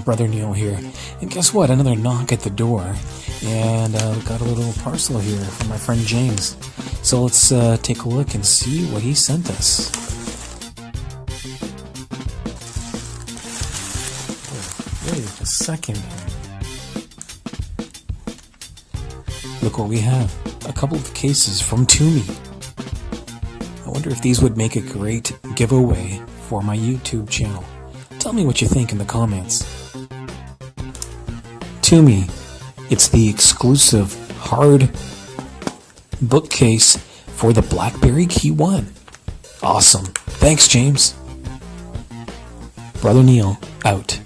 Brother Neil here. And guess what? Another knock at the door. And we got a little parcel here from my friend James. So let's take a look and see what he sent us. Wait a second. Look what we have. A couple of cases from TUMI. I wonder if these would make a great giveaway for my YouTube channel. Tell me what you think in the comments. TUMI, it's the exclusive hard bookcase for the BlackBerry KEYone. Awesome. Thanks, James. Brother Neil, out.